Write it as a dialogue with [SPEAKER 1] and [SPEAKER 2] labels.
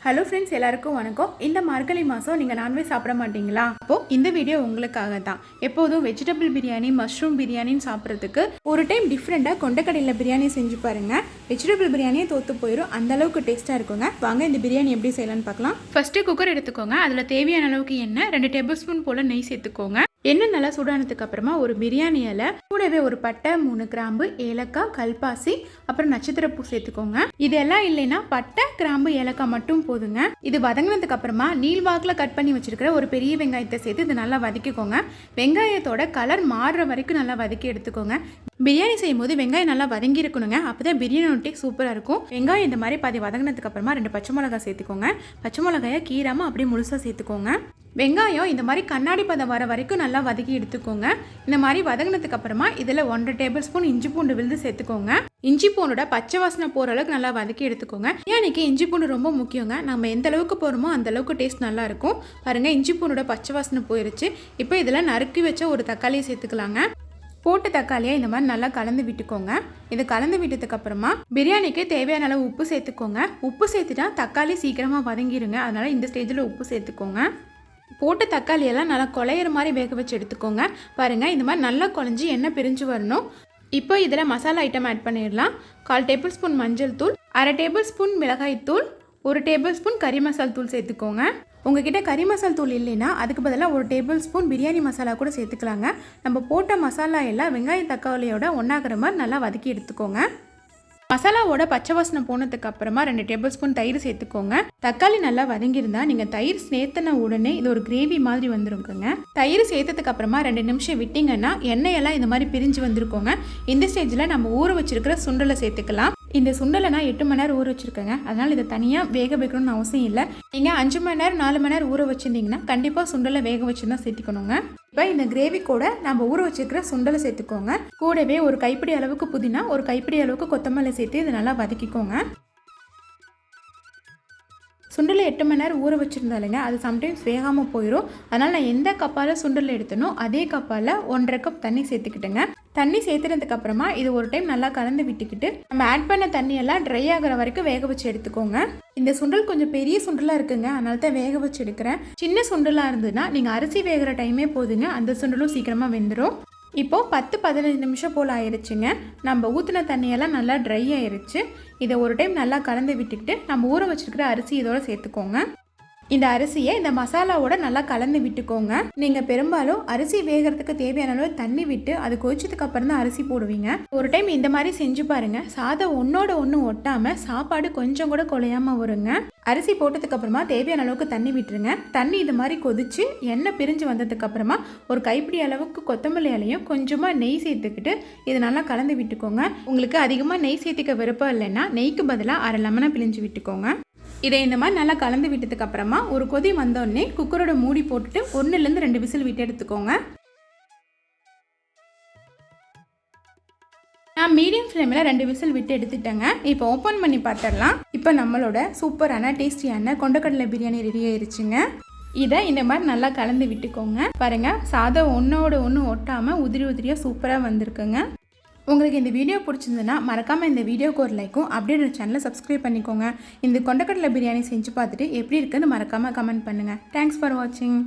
[SPEAKER 1] Hello friends, எல்லாருக்கும் வணக்கம். இந்த மார்கழி மாதம் நீங்கள் நான்வெஜ் சாப்பிட மாட்டீங்களா? அப்போது இந்த வீடியோ உங்களுக்காக தான். எப்போதும் வெஜிடபிள் பிரியாணி, மஷ்ரூம் பிரியாணின்னு சாப்பிட்றதுக்கு ஒரு டைம் டிஃப்ரெண்ட்டாக கொண்டக்கடையில் பிரியாணி செஞ்சு பாருங்கள். வெஜிடபிள் பிரியாணியே தோற்று போயிடும், அந்தளவுக்கு டேஸ்ட்டாக இருக்குங்க. வாங்க இந்த பிரியாணி எப்படி செய்யலான்னு பார்க்கலாம். ஃபஸ்ட்டு குக்கர் எடுத்துக்கோங்க. அதில் தேவையான அளவுக்கு எண்ணெய், 2 டேபிள் ஸ்பூன் போல் நெய் சேர்த்துக்கோங்க. எண்ணெய் நல்லா சூடானதுக்கு அப்புறமா ஒரு பிரியாணி இலை, கூடவே ஒரு பட்டை, 3 கிராம்பு, ஏலக்காய், கல்பாசி, அப்புறம் நட்சத்திரப்பூ சேர்த்துக்கோங்க. இதெல்லாம் இல்லைன்னா பட்டை, கிராம்பு, ஏலக்காய் மட்டும் போதுங்க. இது வதங்கினதுக்கு அப்புறமா நீள்வாக்கில் கட் பண்ணி வச்சிருக்கிற ஒரு பெரிய வெங்காயத்தை சேர்த்து இது நல்லா வதக்கிக்கோங்க. வெங்காயத்தோட கலர் மாறுற வரைக்கும் நல்லா வதக்கி எடுத்துக்கோங்க. பிரியாணி செய்யும் போது வெங்காயம் நல்லா வதங்கி இருக்கணுங்க. அப்போதான் பிரியாணி டேஸ்ட் சூப்பராக இருக்கும். வெங்காயம் இந்த மாதிரி பாதி வதங்கினதுக்கு அப்புறமா 2 பச்சை மிளகாய் சேர்த்துக்கோங்க. பச்சை மிளகாயை கீராமல் அப்படியே முழுசாக சேர்த்துக்கோங்க. வெங்காயம் இந்த மாதிரி கண்ணாடி பதம் வர வரைக்கும் நல்லா வதக்கி எடுத்துக்கோங்க. இந்த மாதிரி வதங்கினதுக்கு அப்புறமா இதில் 1 டேபிள் ஸ்பூன் இஞ்சி பூண்டு விழுது சேர்த்துக்கோங்க. இஞ்சி பூண்டோட பச்சை வாசனை போகிற அளவுக்கு நல்லா வதக்கி எடுத்துக்கோங்க. பிரியாணிக்கு இஞ்சி பூண்டு ரொம்ப முக்கியங்க. நம்ம எந்த அளவுக்கு போகிறோமோ அந்த அளவுக்கு டேஸ்ட் நல்லா இருக்கும். பாருங்கள், இஞ்சி பூண்டோட பச்சை வாசனை போயிருச்சு. இப்போ இதில் நறுக்கி வச்ச ஒரு தக்காளியை சேர்த்துக்கலாங்க. போட்டு தக்காளியை இந்த மாதிரி நல்லா கலந்து விட்டுக்கோங்க. இது கலந்து விட்டதுக்கு அப்புறமா பிரியாணிக்கு தேவையான அளவு உப்பு சேர்த்துக்கோங்க. உப்பு சேர்த்துட்டா தக்காளி சீக்கிரமாக வதங்கிடுங்க. அதனால் இந்த ஸ்டேஜில் உப்பு சேர்த்துக்கோங்க. போட்டு தக்காளியெல்லாம் நல்லா குழையிற மாதிரி வேக வச்சு எடுத்துக்கோங்க. பாருங்கள், இந்த மாதிரி நல்லா குழஞ்சி எண்ணெய் பிரிஞ்சு வரணும். இப்போ இதில் மசாலா ஐட்டம் ஆட் பண்ணிடலாம். 1/4 டேபிள் ஸ்பூன் மஞ்சள் தூள், 1/2 டேபிள் ஸ்பூன் மிளகாய் தூள், 1 டேபிள் ஸ்பூன் கறி மசால் தூள் சேர்த்துக்கோங்க. உங்ககிட்ட கறி மசால் தூள் இல்லைன்னா அதுக்கு பதிலாக 1 டேபிள் ஸ்பூன் பிரியாணி மசாலா கூட சேர்த்துக்கலாங்க. நம்ம போட்ட மசாலா எல்லாம் வெங்காயம் தக்காளியோட ஒன்றாகிற மாதிரி நல்லா வதக்கி எடுத்துக்கோங்க. மசாலாவோட பச்சை வாசனை போனதுக்கு அப்புறமா 2 டேபிள் ஸ்பூன் தயிர் சேர்த்துக்கோங்க. தக்காளி நல்லா வதங்கியிருந்தா நீங்கள் தயிர் சேர்த்தன உடனே இது ஒரு கிரேவி மாதிரி வந்துருக்குங்க. தயிர் சேர்த்ததுக்கு அப்புறமா 2 நிமிஷம் விட்டிங்கன்னா எண்ணெயெல்லாம் இந்த மாதிரி பிரிஞ்சு வந்திருக்கோங்க. இந்த ஸ்டேஜில் நம்ம ஊற வச்சிருக்கிற சுண்டலை சேர்த்துக்கலாம். இந்த சுண்டலை நான் 8 மணி நேரம் ஊற வச்சுருக்கேங்க. அதனால் இதை தனியாக வேக வைக்கணும்னு அவசியம் இல்லை. நீங்கள் 5 மணி நேரம் 4 மணி நேரம் ஊற வச்சுருந்தீங்கன்னா கண்டிப்பாக சுண்டலை வேக வச்சு தான் சேர்த்துக்கணுங்க. இப்போ இந்த கிரேவி கூட நம்ம ஊற வச்சுருக்கிற சுண்டலை சேர்த்துக்கோங்க. கூடவே ஒரு கைப்பிடி அளவுக்கு புதினா, ஒரு கைப்பிடி அளவுக்கு கொத்தமல்லி சேர்த்து இதை நல்லா வதக்கிக்கோங்க. சுண்டலை 8 மணி நேரம் ஊற வச்சுருந்தாலுங்க அது சம்டைம்ஸ் வேகாமல் போயிடும். அதனால் நான் எந்த கப்பால் சுண்டல் எடுத்தனோ அதே கப்பால் 1.5 கப் தண்ணி சேர்த்துக்கிட்டுங்க. தண்ணி சேர்த்துனதுக்கு அப்புறமா இது ஒரு டைம் நல்லா கலந்து விட்டுக்கிட்டு நம்ம ஆட் பண்ண தண்ணியெல்லாம் ட்ரை ஆகிற வரைக்கும் வேக வச்சு எடுத்துக்கோங்க. இந்த சுண்டல் கொஞ்சம் பெரிய சுண்டலாக இருக்குங்க, அதனால தான் வேக வச்சு எடுக்கிறேன். சின்ன சுண்டலாக இருந்ததுன்னா நீங்கள் அரிசி வேகிற டைமே போதுங்க, அந்த சுண்டலும் சீக்கிரமாக வெந்துடும். இப்போது 10-15 நிமிஷம் போல் ஆயிடுச்சுங்க. நம்ம ஊற்றின தண்ணியெல்லாம் நல்லா ட்ரை ஆயிடுச்சு. இதை ஒரு டைம் நல்லா கலந்து விட்டுக்கிட்டு நம்ம ஊற வச்சுருக்கிற அரிசி இதோட சேர்த்துக்கோங்க. இந்த அரிசியை இந்த மசாலாவோட நல்லா கலந்து விட்டுக்கோங்க. நீங்கள் பெரும்பாலும் அரிசி வேகிறதுக்கு தேவையான அளவு தண்ணி விட்டு அது கொதிச்சதுக்கு அப்புறம் தான் அரிசி போடுவீங்க. ஒரு டைம் இந்த மாதிரி செஞ்சு பாருங்க. சாதம் ஒன்னோட ஒன்று ஒட்டாம சாப்பாடு கொஞ்சம் கூட குலையாம வருங்க. அரிசி போட்டதுக்கு அப்புறமா தேவையான அளவுக்கு தண்ணி விட்டுருங்க. தண்ணி இது மாதிரி கொதிச்சு எண்ணெய் பிரிஞ்சு வந்ததுக்கு அப்புறமா ஒரு கைப்பிடி அளவுக்கு கொத்தமல்லி இலையும் கொஞ்சமாக நெய் சேர்த்துக்கிட்டு இது நல்லா கலந்து விட்டுக்கோங்க. உங்களுக்கு அதிகமாக நெய் சேர்த்துக்க விருப்பம் இல்லைன்னா நெய்க்கு பதிலாக 1/2 லெமனை பிழிஞ்சு விட்டுக்கோங்க. இதை இந்த மாதிரி நல்லா கலந்து விட்டதுக்கு அப்புறமா ஒரு கொதி வந்தோடனே குக்கரோட மூடி போட்டுட்டு 1-2 விசில் விட்டு எடுத்துக்கோங்க. நான் மீடியம் ஃப்ளேமில் 2 விசில் விட்டு எடுத்துட்டேங்க. இப்போ ஓப்பன் பண்ணி பார்த்துடலாம். இப்போ நம்மளோட சூப்பரான டேஸ்டியான கொண்டக்கடலை பிரியாணி ரெடி ஆயிருச்சுங்க. இதை இந்த மாதிரி நல்லா கலந்து விட்டுக்கோங்க. பாருங்கள், சாதம் ஒன்றோட ஒன்று ஒட்டாமல் உதிரி உதிரியாக சூப்பராக வந்திருக்குங்க. உங்களுக்கு இந்த வீடியோ பிடிச்சிருந்ததுன்னா மறக்காமல் இந்த வீடியோக்கு ஒரு லைக்கும் அப்படியே இந்த சேனலை சப்ஸ்கிரைப் பண்ணிக்கோங்க. இந்த கொண்டக்கடலை பிரியாணி செஞ்சு பார்த்துட்டு எப்படி இருக்குன்னு மறக்காமல் கமெண்ட் பண்ணுங்கள். தேங்க்ஸ் ஃபார் வாட்சிங்.